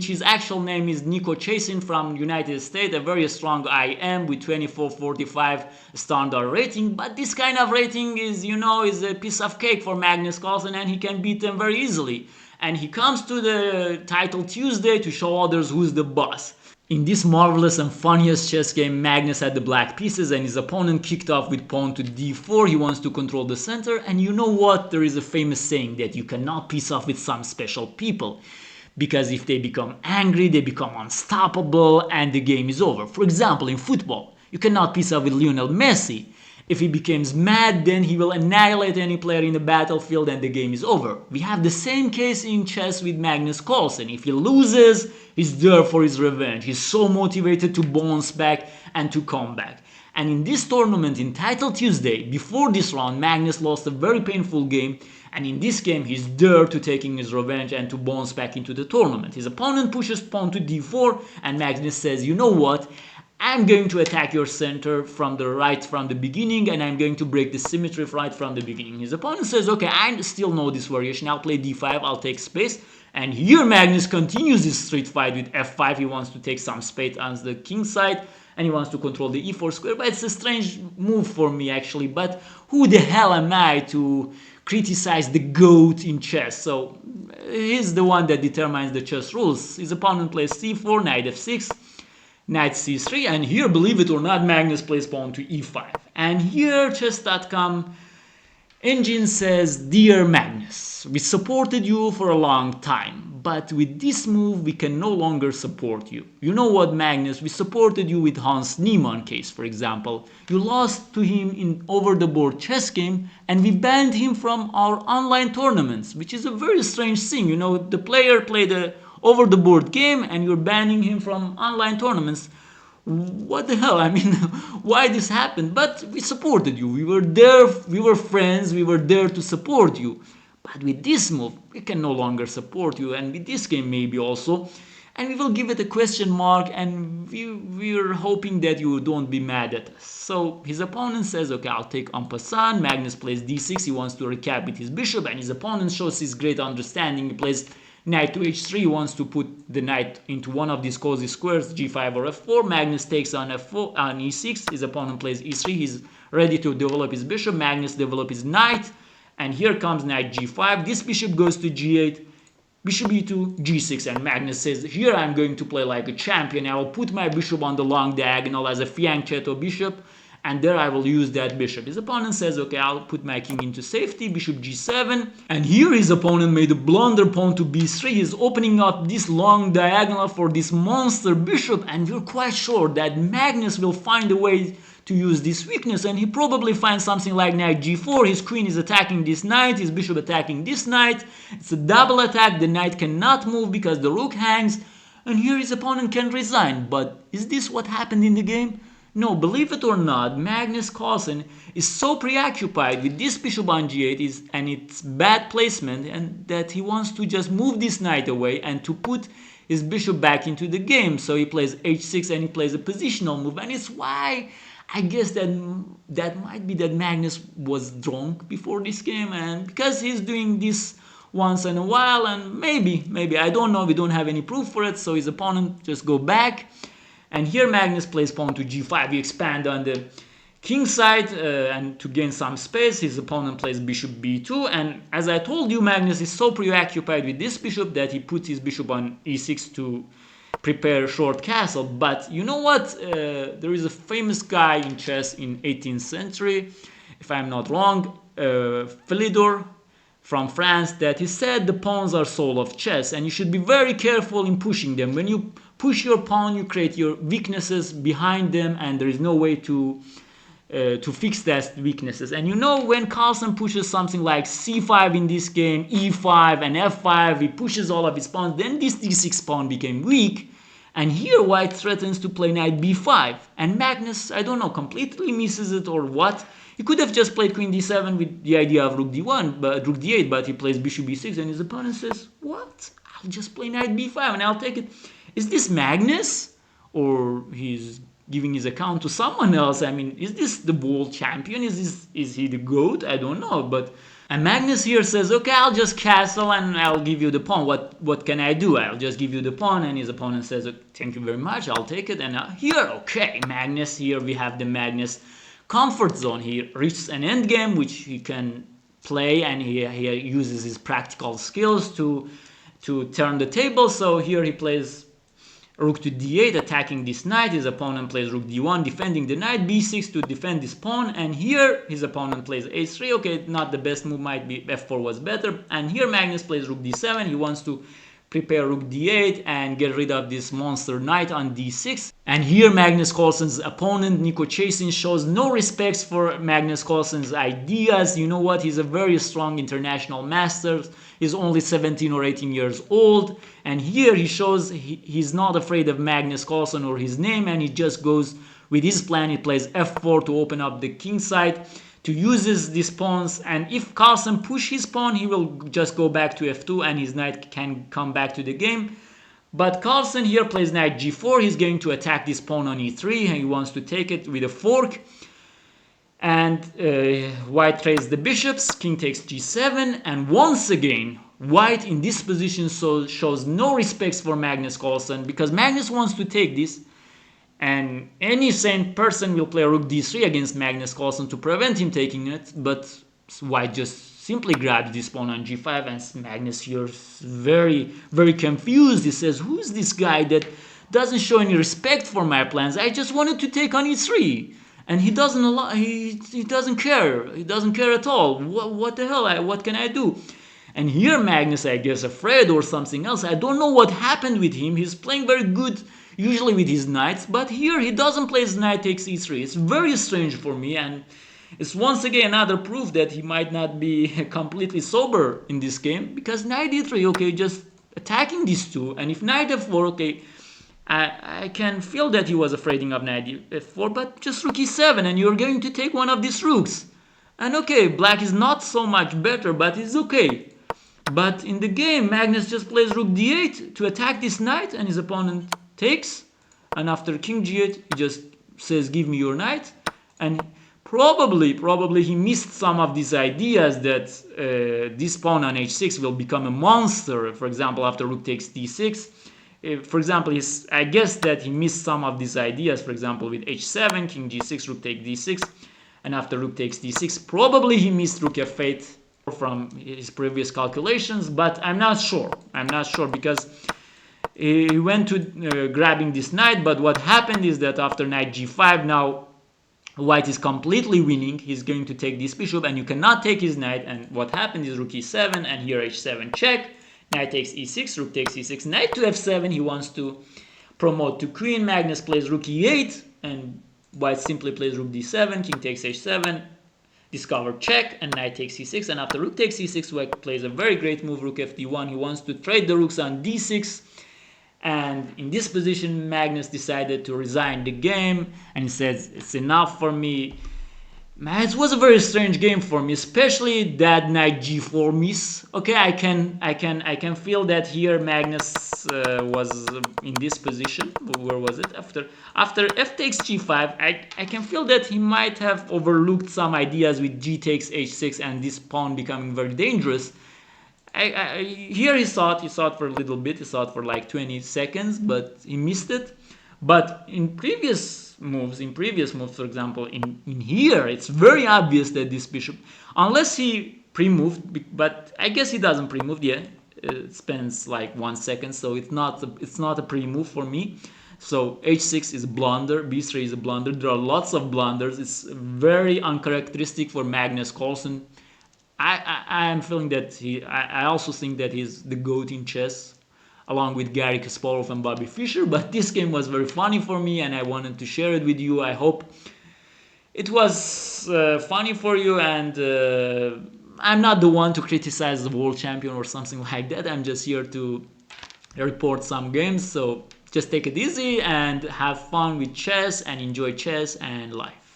His actual name is Nico Chasin from United States, a very strong IM with 24-45 standard rating. But this kind of rating is, is a piece of cake for Magnus Carlsen, and he can beat them very easily. And he comes to the title Tuesday to show others who's the boss. In this marvelous and funniest chess game, Magnus had the black pieces and his opponent kicked off with pawn to d4. He wants to control the center, and you know what? There is a famous saying that you cannot piece off with some special people, because if they become angry, they become unstoppable and the game is over. For example, in football, you cannot piece off with Lionel Messi. If he becomes mad, then he will annihilate any player in the battlefield and the game is over. We have the same case in chess with Magnus Carlsen. If he loses, he's there for his revenge. He's so motivated to bounce back and to come back. And in this tournament, in Title Tuesday, before this round, Magnus lost a very painful game. And in this game, he's there to taking his revenge and to bounce back into the tournament. His opponent pushes pawn to d4, and Magnus says, you know what? I'm going to attack your center from the right from the beginning, and I'm going to break the symmetry right from the beginning. His opponent says, okay, I still know this variation. I'll play d5, I'll take space. And here Magnus continues this street fight with f5. He wants to take some space on the king side, and he wants to control the e4 square. But it's a strange move for me, actually. But who the hell am I to criticize the GOAT in chess? So he's the one that determines the chess rules. His opponent plays c4, knight f6, knight c3, and here, believe it or not, Magnus plays pawn to e5. And here, chess.com engine says, dear Magnus, we supported you for a long time, but with this move we can no longer support you. You know what, Magnus, we supported you with Hans Niemann case, for example. You lost to him in over-the-board chess game, and we banned him from our online tournaments, which is a very strange thing. The player played a over-the-board game and you're banning him from online tournaments. What the hell? I mean, why this happened? But we supported you. We were there. We were friends. We were there to support you. But with this move, we can no longer support you. And with this game, maybe also. And we will give it a question mark. And we're hoping that you don't be mad at us. So his opponent says, okay, I'll take en passant. Magnus plays d6. He wants to recap with his bishop. And his opponent shows his great understanding. He plays knight to h3, wants to put the knight into one of these cozy squares, g5 or f4. Magnus takes on f4, on e6. His opponent plays e3. He's ready to develop his bishop. Magnus develops his knight. And here comes knight g5. This bishop goes to g8. Bishop e2, g6. And Magnus says, here I'm going to play like a champion. I will put my bishop on the long diagonal as a fianchetto bishop. And there I will use that bishop. His opponent says, okay, I'll put my king into safety, bishop g7. And here his opponent made a blunder, pawn to b3. He's opening up this long diagonal for this monster bishop. And we're quite sure that Magnus will find a way to use this weakness. And he probably finds something like knight g4. His queen is attacking this knight, his bishop attacking this knight. It's a double attack. The knight cannot move because the rook hangs. And here his opponent can resign. But is this what happened in the game? No, believe it or not, Magnus Carlsen is so preoccupied with this bishop on g8 and its bad placement, and that he wants to just move this knight away and to put his bishop back into the game. So he plays h6 and he plays a positional move, and it's why I guess that might be that Magnus was drunk before this game, and because he's doing this once in a while, and maybe, I don't know, we don't have any proof for it, so his opponent just go back. And here Magnus plays pawn to g5. We expand on the king side and to gain some space. His opponent plays bishop b2. And as I told you, Magnus is so preoccupied with this bishop that he puts his bishop on e6 to prepare a short castle. But you know what? There is a famous guy in chess in 18th century, if I'm not wrong, Philidor from France, that he said the pawns are soul of chess and you should be very careful in pushing them. When you push your pawn, you create your weaknesses behind them, and there is no way to fix that weaknesses. And when Carlsen pushes something like c5 in this game, e5 and f5, he pushes all of his pawns, then this d6 pawn became weak, and here white threatens to play knight b5, and Magnus, I don't know, completely misses it or what. He could have just played queen d7 with the idea of rook d1, but rook d8, but he plays bishop b6, and his opponent says, what? I'll just play knight b5 and I'll take it. Is this Magnus? Or he's giving his account to someone else? I mean, is this the world champion? Is he the GOAT? I don't know. But And Magnus here says, okay, I'll just castle and I'll give you the pawn. What can I do? I'll just give you the pawn. And his opponent says, thank you very much, I'll take it. And here, okay, Magnus, here we have the Magnus comfort zone. He reaches an endgame, which he can play, and he uses his practical skills to turn the table. So here he plays rook to d8, attacking this knight. His opponent plays rook d1, defending the knight, b6 to defend this pawn. And here his opponent plays h3. Okay, not the best move, might be f4 was better. And here Magnus plays rook d7. He wants to prepare rook d8 and get rid of this monster knight on d6. And here Magnus Carlsen's opponent, Nico Chasin, shows no respect for Magnus Carlsen's ideas. You know what? He's a very strong international master. He's only 17 or 18 years old. And here he shows he's not afraid of Magnus Carlsen or his name, and he just goes with his plan. He plays f4 to open up the king side, to uses these pawns, and if Carlsen push his pawn, he will just go back to f2 and his knight can come back to the game. But Carlsen here plays knight g4. He's going to attack this pawn on e3 and he wants to take it with a fork. And white trades the bishops, king takes g7, and once again white in this position shows no respect for Magnus Carlsen, because Magnus wants to take this. And any sane person will play rook d3 against Magnus Carlsen to prevent him taking it, but white just simply grabs this pawn on g5, and Magnus here is very, very confused. He says, who's this guy that doesn't show any respect for my plans? I just wanted to take on e3. And he doesn't allow, he doesn't care. He doesn't care at all. What the hell? What can I do? And here Magnus, I guess, afraid or something else. I don't know what happened with him. He's playing very good usually with his knights, but here he doesn't play his knight takes e3. It's very strange for me, and it's once again another proof that he might not be completely sober in this game, because knight e3, okay, just attacking these two, and if knight f4, okay, I can feel that he was afraid of knight f4, but just rook e7, and you're going to take one of these rooks. And okay, black is not so much better, but it's okay. But in the game, Magnus just plays rook d8 to attack this knight, and his opponent takes, and after king g8 he just says, give me your knight. And probably he missed some of these ideas that this pawn on h6 will become a monster. For example, after rook takes d6, for example, I guess that he missed some of these ideas. For example, with h7, king g6, rook takes d6, and after rook takes d6, probably he missed rook f8 from his previous calculations, but I'm not sure because he went to grabbing this knight. But what happened is that after knight g5, now white is completely winning. He's going to take this bishop, and you cannot take his knight. And what happened is rook e7, and here h7 check, knight takes e6, rook takes e6, knight to f7. He wants to promote to queen. Magnus plays rook e8, and white simply plays rook d7, king takes h7, discover check, and knight takes e6. And after rook takes e6, white plays a very great move, rook fd1. He wants to trade the rooks on d6. And in this position, Magnus decided to resign the game, and he says, it's enough for me. Man, it was a very strange game for me, especially that knight g4 miss. Okay, I can feel that here Magnus was in this position. Where was it? After f takes g5, I can feel that he might have overlooked some ideas with g takes h6 and this pawn becoming very dangerous. Here he thought for a little bit, he thought for like 20 seconds, but he missed it. But in previous moves, for example, in here, it's very obvious that this bishop, unless he pre-moved, but I guess he doesn't pre-move, yeah, it spends like 1 second, so it's not a pre-move for me. So h6 is a blunder, b3 is a blunder. There are lots of blunders. It's very uncharacteristic for Magnus Carlsen. I am feeling that I also think that he's the GOAT in chess, along with Garry Kasparov and Bobby Fischer. But this game was very funny for me, and I wanted to share it with you. I hope it was funny for you, and I'm not the one to criticize the world champion or something like that. I'm just here to report some games. So just take it easy and have fun with chess and enjoy chess and life.